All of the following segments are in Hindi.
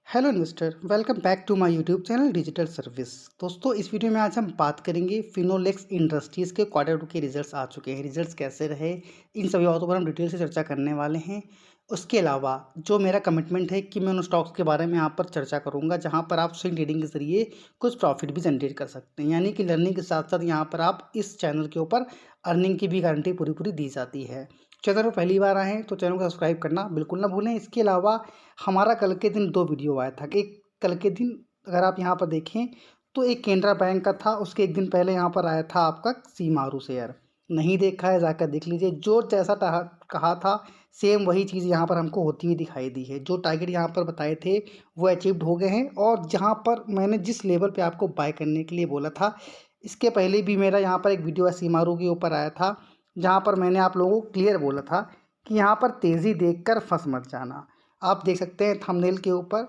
Hello investor, welcome back to my YouTube channel digital service. दोस्तों, इस वीडियो में आज हम बात करेंगे फिनोलेक्स इंडस्ट्रीज़ के क्वार्टर टू के रिजल्ट्स आ चुके हैं। रिजल्ट्स कैसे रहे, इन सभी बातों पर हम डिटेल से चर्चा करने वाले हैं। उसके अलावा जो मेरा कमिटमेंट है कि मैं उन स्टॉक्स के बारे में यहाँ पर चर्चा करूँगा जहाँ पर आप स्विंग ट्रेडिंग के जरिए कुछ प्रॉफिट भी जनरेट कर सकते हैं। यानी कि लर्निंग के साथ साथ यहाँ पर आप इस चैनल के ऊपर अर्निंग की भी गारंटी पूरी पूरी दी जाती है। चैनल पर पहली बार आए हैं तो चैनल को सब्सक्राइब करना बिल्कुल ना भूलें। इसके अलावा हमारा कल के दिन 2 वीडियो आया था। एक कल के दिन अगर आप यहाँ पर देखें तो एक केनरा बैंक का था, उसके एक दिन पहले यहाँ पर आया था आपका सीमारू शेयर। नहीं देखा है जाकर देख लीजिए। जो जैसा कहा था सेम वही चीज़ यहाँ पर हमको होती हुई दिखाई दी है। जो टारगेट यहाँ पर बताए थे वो अचीव्ड हो गए हैं। और जहाँ पर मैंने जिस लेवल पे आपको बाय करने के लिए बोला था, इसके पहले भी मेरा यहाँ पर एक वीडियो सीमारू के ऊपर आया था जहाँ पर मैंने आप लोगों को क्लियर बोला था कि यहाँ पर तेज़ी देखकर फंस मत जाना। आप देख सकते हैं थंबनेल के ऊपर,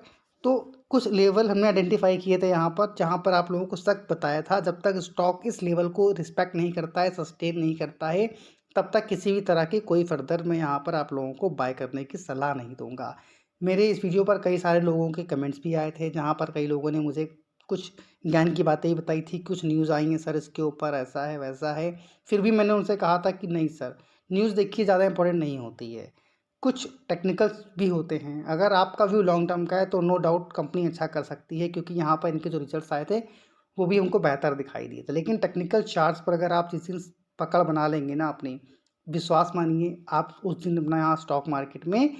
तो कुछ लेवल हमने आइडेंटिफाई किए थे यहाँ पर जहाँ पर आप लोगों को सख्त बताया था जब तक स्टॉक इस लेवल को रिस्पेक्ट नहीं करता है, सस्टेन नहीं करता है, तब तक किसी भी तरह की कोई फर्दर मैं यहाँ पर आप लोगों को बाय करने की सलाह नहीं दूंगा। मेरे इस वीडियो पर कई सारे लोगों के कमेंट्स भी आए थे जहाँ पर कई लोगों ने मुझे कुछ ज्ञान की बातें ही बताई थी, कुछ न्यूज़ आई हैं सर इसके ऊपर ऐसा है वैसा है। फिर भी मैंने उनसे कहा था कि नहीं सर, न्यूज़ देखिए ज़्यादा इंपॉर्टेंट नहीं होती है, कुछ टेक्निकल्स भी होते हैं। अगर आपका व्यू लॉन्ग टर्म का है तो नो डाउट कंपनी अच्छा कर सकती है, क्योंकि यहाँ पर इनके जो रिजल्ट्स आए थे वो भी हमको बेहतर दिखाई दिए थे। लेकिन टेक्निकल चार्ट्स पर अगर आप जिस दिन पकड़ बना लेंगे ना अपनी, विश्वास मानिए आप उस दिन अपना यहाँ स्टॉक मार्केट में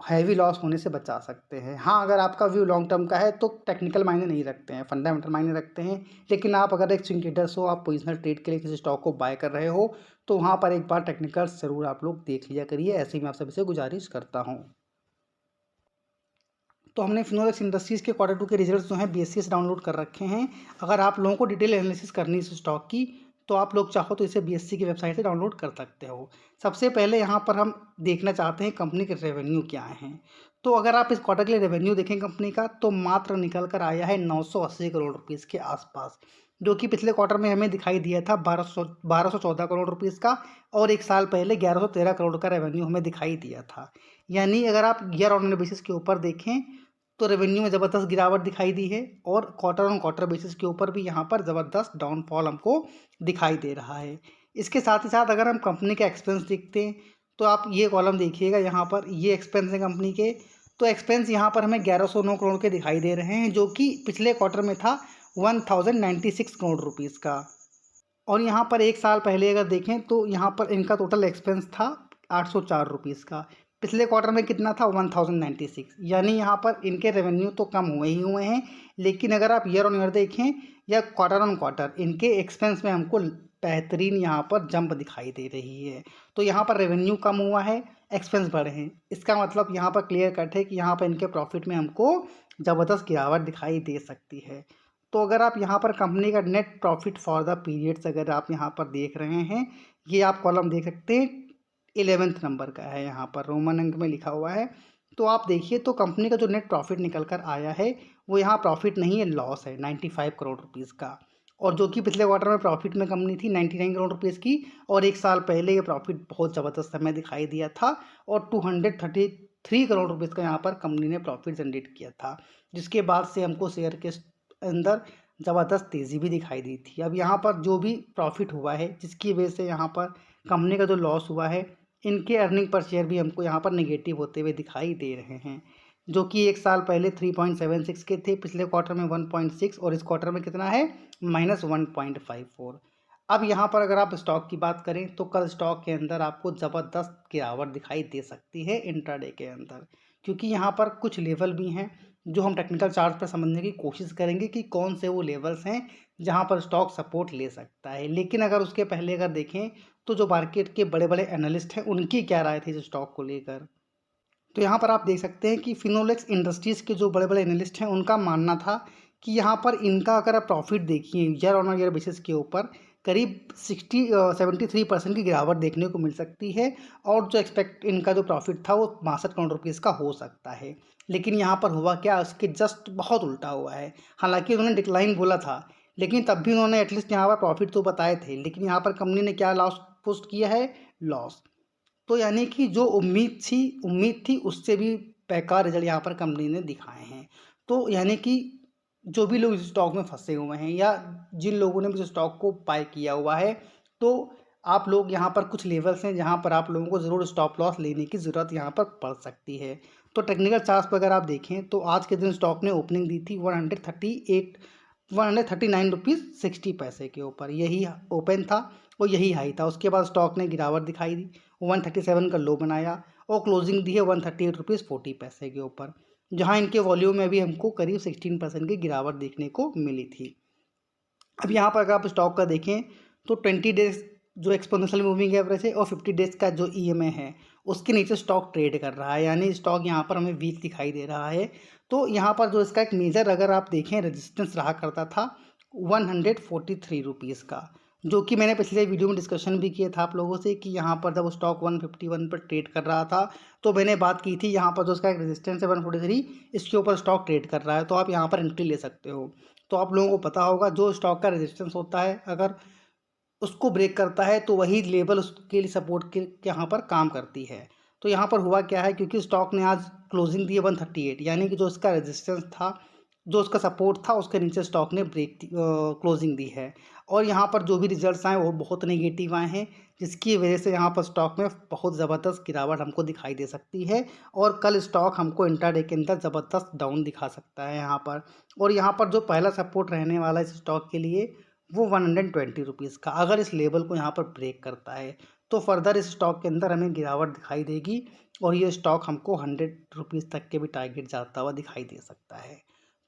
हैवी लॉस होने से बचा सकते हैं। हाँ, अगर आपका व्यू लॉन्ग टर्म का है तो टेक्निकल मायने नहीं रखते हैं, फंडामेंटल मायने रखते हैं। लेकिन आप अगर एक स्विंग ट्रेडर्स हो, आप पोजिशनल ट्रेड के लिए किसी स्टॉक को बाय कर रहे हो, तो वहाँ पर एक बार टेक्निकल्स ज़रूर आप लोग देख लिया करिए। ऐसे ही मैं आप सभी से गुजारिश करता हूँ। तो हमने फिनोलेक्स इंडस्ट्रीज़ के क्वार्टर टू के रिजल्ट्स जो हैं बीएससी से डाउनलोड कर रखे हैं। अगर आप लोगों को डिटेल एनालिसिस करनी है इस स्टॉक की, तो आप लोग चाहो तो इसे बीएससी की वेबसाइट से डाउनलोड कर सकते हो। सबसे पहले यहाँ पर हम देखना चाहते हैं कंपनी के रेवेन्यू क्या हैं। तो अगर आप इस क्वार्टर के लिए रेवेन्यू देखें कंपनी का, तो मात्र निकल कर आया है 980 करोड़ रुपीज़ के आसपास, जो कि पिछले क्वार्टर में हमें दिखाई दिया था 1214 करोड़ रुपीज़ का। और एक साल पहले 1113 करोड़ का रेवेन्यू हमें दिखाई दिया था। यानी अगर आप ईयर ऑन ईयर बेसिस के ऊपर देखें तो रेवेन्यू में ज़बरदस्त गिरावट दिखाई दी है, और क्वार्टर ऑन क्वार्टर बेसिस के ऊपर भी यहाँ पर ज़बरदस्त डाउनफॉल हमको दिखाई दे रहा है। इसके साथ ही साथ अगर हम कंपनी के एक्सपेंस देखते हैं, तो आप ये कॉलम देखिएगा, यहाँ पर ये एक्सपेंस है कंपनी के। तो एक्सपेंस यहाँ पर हमें 1109 करोड़ के दिखाई दे रहे हैं, जो कि पिछले क्वार्टर में था 1096 करोड़ रुपीज़ का। और यहाँ पर एक साल पहले अगर देखें तो यहाँ पर इनका टोटल एक्सपेंस था 804 रुपीज़ का। पिछले क्वार्टर में कितना था 1096। यानी यहाँ पर इनके रेवेन्यू तो कम हुए ही हुए हैं, लेकिन अगर आप ईयर ऑन ईयर देखें या क्वार्टर ऑन क्वार्टर, इनके एक्सपेंस में हमको बेहतरीन यहाँ पर जंप दिखाई दे रही है। तो यहाँ पर रेवेन्यू कम हुआ है, एक्सपेंस बढ़े हैं, इसका मतलब यहाँ पर क्लियर कट है कि यहाँ पर इनके प्रॉफिट में हमको ज़बरदस्त गिरावट दिखाई दे सकती है। तो अगर आप यहाँ पर कंपनी का net profit for the periods अगर आप यहाँ पर देख रहे हैं, ये आप कॉलम देख सकते हैं, 11th नंबर का है, यहाँ पर रोमन अंक में लिखा हुआ है। तो आप देखिए तो कंपनी का जो नेट प्रॉफिट निकल कर आया है वो यहाँ प्रॉफिट नहीं है, लॉस है 95 करोड़ रुपीज़ का। और जो कि पिछले क्वार्टर में प्रॉफिट में कंपनी थी 99 करोड़ रुपीज़ की, और एक साल पहले ये प्रॉफिट बहुत ज़बरदस्त हमें दिखाई दिया था, और 233 करोड़ रुपीज़ का यहाँ पर कंपनी ने प्रॉफिट जनरेट किया था, जिसके बाद से हमको शेयर के अंदर ज़बरदस्त तेज़ी भी दिखाई दी थी। अब यहाँ पर जो भी प्रॉफिट हुआ है जिसकी वजह से यहाँ पर कंपनी का जो लॉस हुआ है, इनके अर्निंग पर शेयर भी हमको यहाँ पर नेगेटिव होते हुए दिखाई दे रहे हैं, जो कि एक साल पहले 3.76 के थे, पिछले क्वार्टर में 1.6, और इस क्वार्टर में कितना है -1.54। अब यहाँ पर अगर आप स्टॉक की बात करें तो कल स्टॉक के अंदर आपको ज़बरदस्त गिरावट दिखाई दे सकती है इंट्राडे के अंदर, क्योंकि यहाँ पर कुछ लेवल भी हैं जो हम टेक्निकल चार्ट पर समझने की कोशिश करेंगे कि कौन से वो लेवल्स हैं जहाँ पर स्टॉक सपोर्ट ले सकता है। लेकिन अगर उसके पहले अगर देखें तो जो मार्केट के बड़े बड़े एनालिस्ट हैं उनकी क्या राय थी इस स्टॉक को लेकर, तो यहाँ पर आप देख सकते हैं कि फिनोलेक्स इंडस्ट्रीज़ के जो बड़े बड़े एनालिस्ट हैं उनका मानना था कि यहाँ पर इनका अगर आप प्रॉफिट देखिए ईयर ऑन ईयर बेसिस के ऊपर करीब 73% की गिरावट देखने को मिल सकती है, और जो एक्सपेक्ट इनका जो प्रॉफिट था वो 62 करोड़ रुपीज़ का हो सकता है। लेकिन यहाँ पर हुआ क्या, उसके जस्ट बहुत उल्टा हुआ है। हालांकि उन्होंने डिक्लाइन बोला था, लेकिन तब भी उन्होंने एटलीस्ट यहाँ पर प्रॉफिट तो बताए थे, लेकिन यहाँ पर कंपनी ने क्या लॉस पोस्ट किया है, लॉस। तो यानी कि जो उम्मीद थी उससे भी बेकार रिजल्ट यहाँ पर कंपनी ने दिखाए हैं। तो यानी कि जो भी लोग इस स्टॉक में फंसे हुए हैं या जिन लोगों ने भी इस स्टॉक को बाय किया हुआ है, तो आप लोग यहाँ पर कुछ लेवल्स हैं जहाँ पर आप लोगों को ज़रूर स्टॉप लॉस लेने की ज़रूरत यहाँ पर पड़ सकती है। तो टेक्निकल चार्ट्स पर अगर आप देखें तो आज के दिन स्टॉक ने ओपनिंग दी थी 139 रुपीज़ 60 पैसे के ऊपर, यही ओपन था और यही हाई था। उसके बाद स्टॉक ने गिरावट दिखाई दी, 137 का लो बनाया और क्लोजिंग दी है 138 रुपीज़ 40 पैसे के ऊपर, जहां इनके वॉल्यूम में भी हमको करीब 16% की गिरावट देखने को मिली थी। अब यहाँ पर अगर आप स्टॉक का देखें तो 20 डेज जो एक्सपोनेंशियल मूविंग एवरेज है और 50 डेज का जो ईएमए है उसके नीचे स्टॉक ट्रेड कर रहा है, यानी स्टॉक यहाँ पर हमें वीक दिखाई दे रहा है। तो यहाँ पर जो इसका एक मेजर अगर आप देखें रेजिस्टेंस रहा करता था 143 रुपीज़ का, जो कि मैंने पिछले वीडियो में डिस्कशन भी किया था आप लोगों से कि यहाँ पर जब स्टॉक 151 पर ट्रेड कर रहा था तो मैंने बात की थी यहाँ पर जो इसका एक रेजिस्टेंस है 143, इसके ऊपर स्टॉक ट्रेड कर रहा है, तो आप यहाँ पर एंट्री ले सकते हो। तो आप लोगों को पता होगा जो स्टॉक का रेजिस्टेंस होता है अगर उसको ब्रेक करता है तो वही लेवल उसके लिए सपोर्ट के यहाँ पर काम करती है। तो यहाँ पर हुआ क्या है, क्योंकि स्टॉक ने आज क्लोजिंग दी है 138, यानी कि जो इसका रेजिस्टेंस था, जो उसका सपोर्ट था, उसके नीचे स्टॉक ने ब्रेक क्लोजिंग दी है। और यहाँ पर जो भी रिजल्ट्स आए वो बहुत नेगेटिव आए हैं, जिसकी वजह से यहाँ पर स्टॉक में बहुत ज़बरदस्त गिरावट हमको दिखाई दे सकती है और कल स्टॉक हमको इंट्राडे के अंदर ज़बरदस्त डाउन दिखा सकता है यहाँ पर। और यहाँ पर जो पहला सपोर्ट रहने वाला है इस स्टॉक के लिए वो 120 रुपीज़ का, अगर इस लेवल को यहाँ पर ब्रेक करता है तो फर्दर इस स्टॉक के अंदर हमें गिरावट दिखाई देगी और ये स्टॉक हमको 100 रुपीज़ तक के भी टारगेट जाता हुआ दिखाई दे सकता है।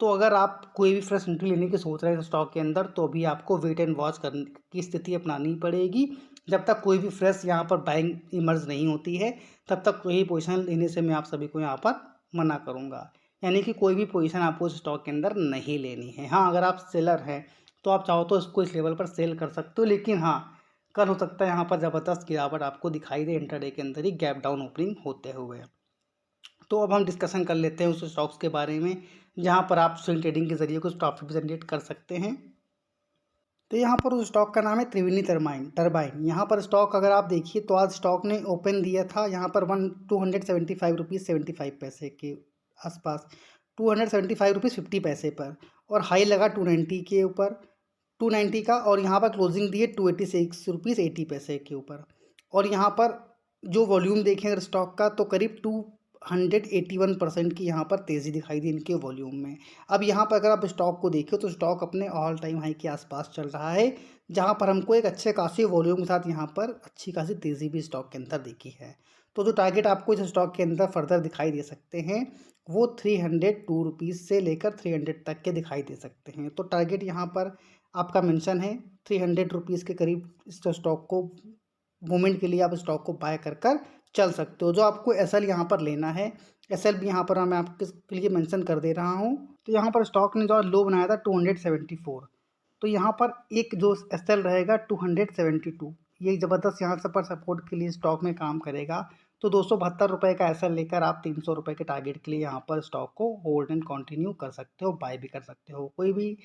तो अगर आप कोई भी फ्रेश एंट्री लेने की सोच रहे हैं स्टॉक के अंदर तो भी आपको वेट एंड वॉच करने की स्थिति अपनानी पड़ेगी। जब तक कोई भी फ्रेश यहाँ पर बाइंग इमर्ज नहीं होती है तब तक कोई पोजीशन लेने से मैं आप सभी को यहाँ पर मना करूँगा, यानी कि कोई भी पोजीशन आपको इस स्टॉक के अंदर नहीं लेनी है। हाँ, अगर आप सेलर हैं तो आप चाहो तो इसको इस लेवल पर सेल कर सकते हो, लेकिन हाँ, कल हो सकता है यहाँ पर ज़बरदस्त गिरावट आपको दिखाई दे इंट्राडे के अंदर ही गैप डाउन ओपनिंग होते हुए। तो अब हम डिस्कशन कर लेते हैं उस स्टॉक्स के बारे में जहाँ पर आप स्विंग ट्रेडिंग के जरिए कुछ प्रॉफिट भी जनरेट कर सकते हैं। तो यहाँ पर उस स्टॉक का नाम है त्रिवेणी टरबाइन। यहाँ पर स्टॉक अगर आप देखिए तो आज स्टॉक ने ओपन दिया था यहाँ पर 275 रुपीज़ 75 पैसे के आसपास, 275 रुपीज़ 50 पैसे पर, और हाई लगा 290 के ऊपर, 290 का, और यहाँ पर क्लोजिंग दी है 286 रुपीज़ 80 पैसे के ऊपर। और यहाँ पर जो वॉल्यूम देखें अगर स्टॉक का तो करीब 281% की यहाँ पर तेज़ी दिखाई दी इनके वॉल्यूम में। अब यहाँ पर अगर आप स्टॉक को देखें तो स्टॉक अपने ऑल टाइम हाई के आसपास चल रहा है, जहाँ पर हमको एक अच्छे खासी वॉल्यूम के साथ यहाँ पर अच्छी खासी तेज़ी भी स्टॉक के अंदर दिखी है। तो जो टारगेट आपको इस स्टॉक के अंदर फर्दर दिखाई दे सकते हैं वो 302 रुपीज़ से लेकर 300 तक के दिखाई दे सकते हैं। तो टारगेट यहाँ पर आपका मेंशन है 300 रुपीज़ के करीब इस स्टॉक को मूवमेंट के लिए आप स्टॉक को बाय कर चल सकते हो। जो आपको एसएल यहाँ पर लेना है, एसएल भी यहाँ पर मैं आपके लिए मेंशन कर दे रहा हूँ। तो यहाँ पर स्टॉक ने जो लो बनाया था 274, तो यहाँ पर एक जो एसएल रहेगा 272, ये ज़बरदस्त यहाँ से पर सपोर्ट के लिए स्टॉक में काम करेगा। तो 272 रुपये का एसएल लेकर आप 300 रुपये के टारगेट के लिए यहाँ पर स्टॉक को होल्ड एंड कंटिन्यू कर सकते हो, बाय भी कर सकते हो। कोई भी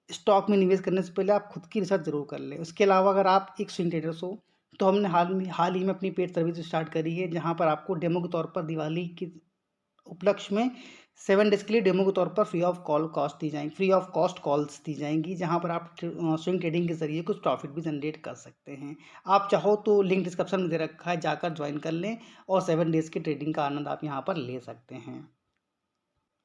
स्टॉक में निवेश करने से पहले आप खुद की रिसर्च ज़रूर कर लें। उसके अलावा अगर आप एक स्विंग ट्रेडर्स हो तो हमने हाल ही में अपनी पेड सर्विस स्टार्ट करी है, जहाँ पर आपको डेमो के तौर पर दिवाली के उपलक्ष्य में 7 डेज़ के लिए डेमो के तौर पर फ्री ऑफ कॉस्ट कॉल्स दी जाएंगी, जहाँ पर आप स्विंग ट्रेडिंग के जरिए कुछ प्रॉफिट भी जनरेट कर सकते हैं। आप चाहो तो लिंक डिस्क्रिप्शन में दे रखा है, जाकर ज्वाइन कर लें और 7 डेज़ की ट्रेडिंग का आनंद आप यहाँ पर ले सकते हैं।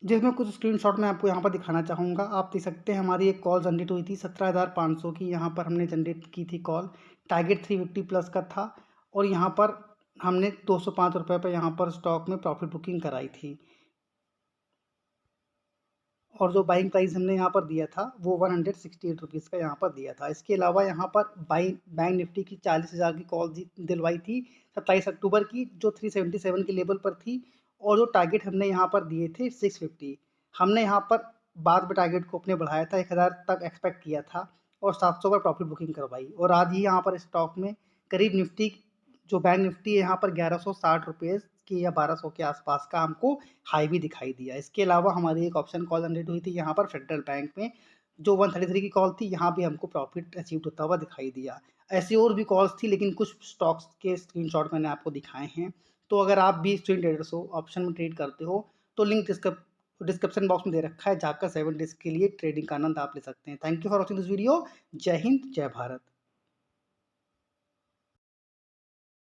जिसमें कुछ स्क्रीनशॉट मैं आपको यहाँ पर दिखाना चाहूँगा। आप देख सकते हैं हमारी एक कॉल जनरेट हुई थी 17,500 की, यहाँ पर हमने जनरेट की थी कॉल। टारगेट 350 प्लस का था और यहाँ पर हमने 205 रुपये पर यहाँ पर स्टॉक में प्रॉफिट बुकिंग कराई थी। और जो बाइंग प्राइस हमने यहाँ पर दिया था वो 168 रुपीज़ का यहाँ पर दिया था। इसके अलावा यहाँ पर बैंक निफ्टी की 40,000 की कॉल दिलवाई थी 27 अक्टूबर की, जो 377 के लेवल पर थी, और जो टारगेट हमने यहाँ पर दिए थे 650। हमने यहाँ पर बाद में टारगेट को अपने बढ़ाया था, 1000 तक एक्सपेक्ट किया था और 700 पर प्रॉफिट बुकिंग करवाई। और आज ही यहाँ पर स्टॉक में करीब निफ्टी जो बैंक निफ्टी है यहाँ पर 1160 रुपये की या 1200 के आसपास का हमको हाई भी दिखाई दिया। इसके अलावा हमारी एक ऑप्शन कॉल जनरेट हुई थी यहाँ पर फेडरल बैंक में, जो 133 की कॉल थी, यहाँ भी हमको प्रॉफिट अचीव होता हुआ दिखाई दिया। ऐसी और भी कॉल्स थी, लेकिन कुछ स्टॉक्स के स्क्रीनशॉट मैंने आपको दिखाए हैं। तो अगर आप भी स्विंग ट्रेडर्स हो, ऑप्शन में ट्रेड करते हो, तो लिंक तो डिस्क्रिप्शन बॉक्स में दे रखा है, जाकर 7 डेज़ के लिए ट्रेडिंग का आनंद आप ले सकते हैं। Thank you for watching this video. जय हिंद, जय भारत।